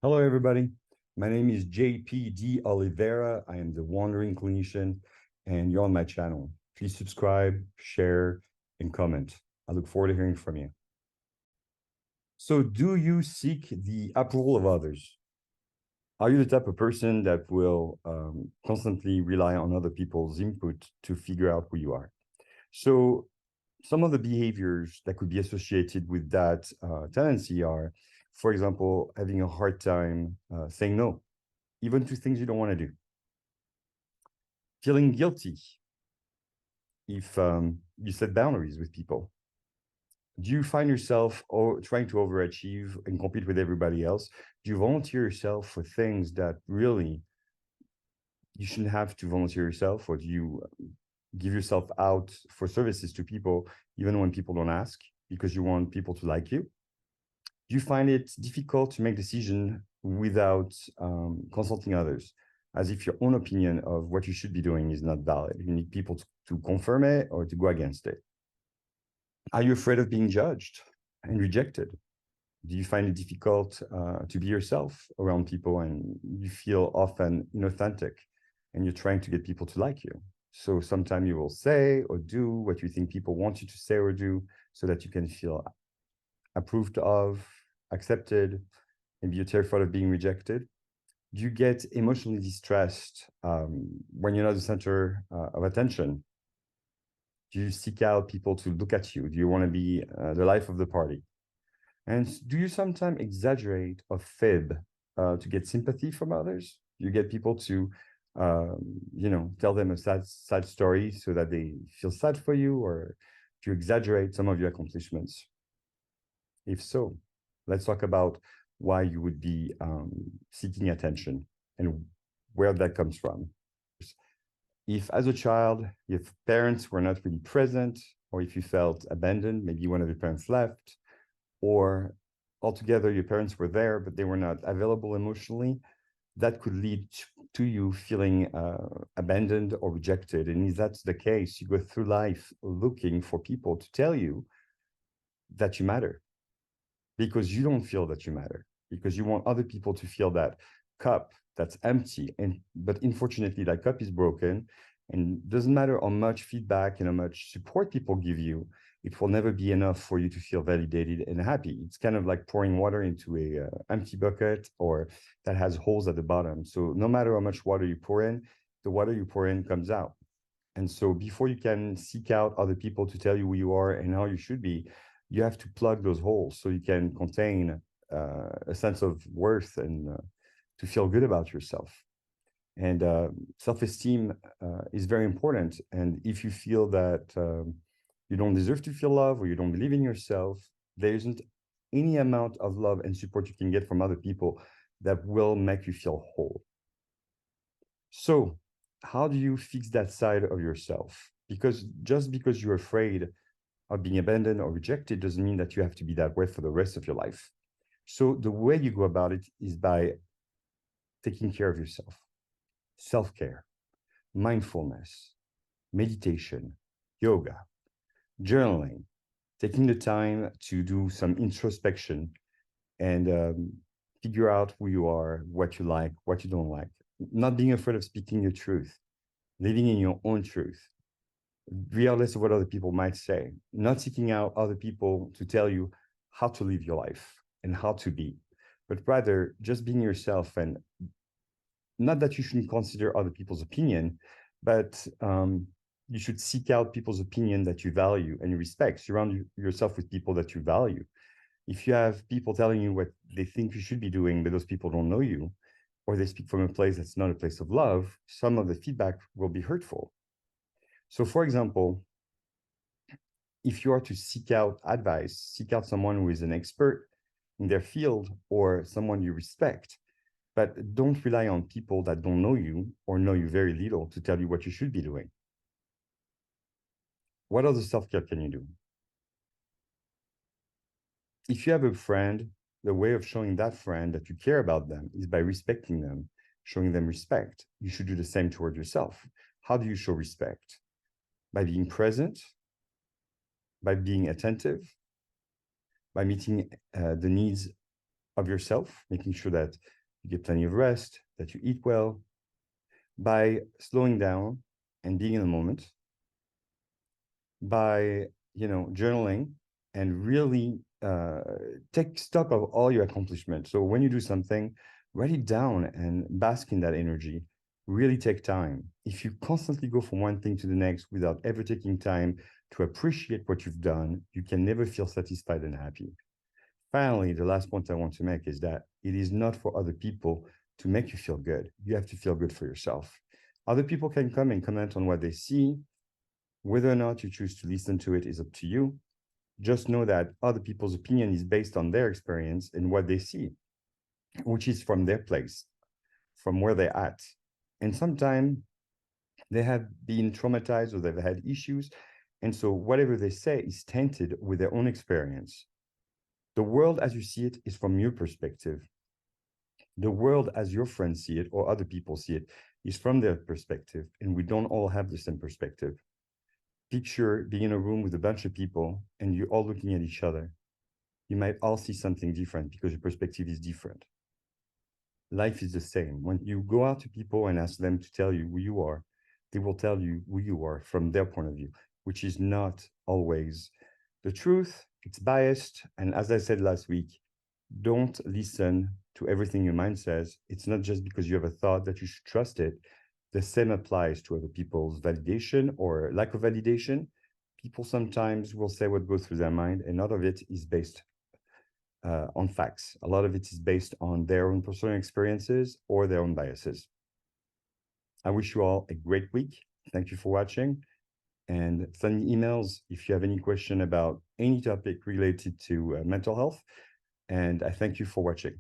Hello, everybody. My name is JPD Oliveira. I am the Wandering Clinician, and you're on my channel. Please subscribe, share, and comment. I look forward to hearing from you. So, do you seek the approval of others? Are you the type of person that will constantly rely on other people's input to figure out who you are? So, some of the behaviors that could be associated with that tendency are, for example, having a hard time saying no, even to things you don't want to do. Feeling guilty if you set boundaries with people. Do you find yourself trying to overachieve and compete with everybody else? Do you volunteer yourself for things that really you shouldn't have to volunteer yourself? Or do you give yourself out for services to people even when people don't ask because you want people to like you? Do you find it difficult to make decisions without consulting others, as if your own opinion of what you should be doing is not valid? You need people to confirm it or to go against it. Are you afraid of being judged and rejected? Do you find it difficult to be yourself around people and you feel often inauthentic and you're trying to get people to like you? So sometimes you will say or do what you think people want you to say or do so that you can feel approved of, accepted, maybe you're terrified of being rejected. Do you get emotionally distressed when you're not the center of attention? Do you seek out people to look at you? Do you want to be the life of the party? And do you sometimes exaggerate or fib to get sympathy from others? You get people to, tell them a sad story so that they feel sad for you, or do you exaggerate some of your accomplishments? If so, let's talk about why you would be seeking attention and where that comes from. If as a child, your parents were not really present, or if you felt abandoned, maybe one of your parents left, or altogether your parents were there, but they were not available emotionally, that could lead to you feeling abandoned or rejected. And if that's the case, you go through life looking for people to tell you that you matter, because you don't feel that you matter, because you want other people to feel that cup that's empty. But unfortunately, that cup is broken, and doesn't matter how much feedback and how much support people give you, it will never be enough for you to feel validated and happy. It's kind of like pouring water into a empty bucket or that has holes at the bottom. So no matter how much water you pour in, the water you pour in comes out. And so before you can seek out other people to tell you who you are and how you should be, you have to plug those holes so you can contain a sense of worth and to feel good about yourself. And self-esteem is very important. And if you feel that you don't deserve to feel love or you don't believe in yourself, there isn't any amount of love and support you can get from other people that will make you feel whole. So how do you fix that side of yourself? Because just because you're afraid of being abandoned or rejected doesn't mean that you have to be that way for the rest of your life. So the way you go about it is by taking care of yourself. Self-care, mindfulness, meditation, yoga, journaling, taking the time to do some introspection and figure out who you are, what you like, what you don't like, not being afraid of speaking your truth, living in your own truth, regardless of what other people might say, not seeking out other people to tell you how to live your life and how to be, but rather just being yourself. And not that you shouldn't consider other people's opinion, but you should seek out people's opinion that you value and you respect. Surround yourself with people that you value. If you have people telling you what they think you should be doing, but those people don't know you, or they speak from a place that's not a place of love, some of the feedback will be hurtful. So, for example, if you are to seek out advice, seek out someone who is an expert in their field or someone you respect, but don't rely on people that don't know you or know you very little to tell you what you should be doing. What other self-care can you do? If you have a friend, the way of showing that friend that you care about them is by respecting them, showing them respect. You should do the same toward yourself. How do you show respect? By being present, by being attentive, by meeting the needs of yourself, making sure that you get plenty of rest, that you eat well, by slowing down and being in the moment, by journaling and really take stock of all your accomplishments. So when you do something, write it down and bask in that energy. Really take time. If you constantly go from one thing to the next without ever taking time to appreciate what you've done, you can never feel satisfied and happy. Finally, the last point I want to make is that it is not for other people to make you feel good. You have to feel good for yourself. Other people can come and comment on what they see. Whether or not you choose to listen to it is up to you. Just know that other people's opinion is based on their experience and what they see, which is from their place, from where they're at. And sometimes they have been traumatized or they've had issues. And so whatever they say is tainted with their own experience. The world as you see it is from your perspective. The world as your friends see it or other people see it is from their perspective. And we don't all have the same perspective. Picture being in a room with a bunch of people and you're all looking at each other. You might all see something different because your perspective is different. Life is the same. When you go out to people and ask them to tell you who you are, they will tell you who you are from their point of view, which is not always the truth. It's biased. And as I said last week, don't listen to everything your mind says. It's not just because you have a thought that you should trust it. The same applies to other people's validation or lack of validation. People sometimes will say what goes through their mind, and none of it is based on facts. A lot of it is based on their own personal experiences or their own biases. I wish you all a great week. Thank you for watching. And send me emails if you have any question about any topic related to mental health. And I thank you for watching.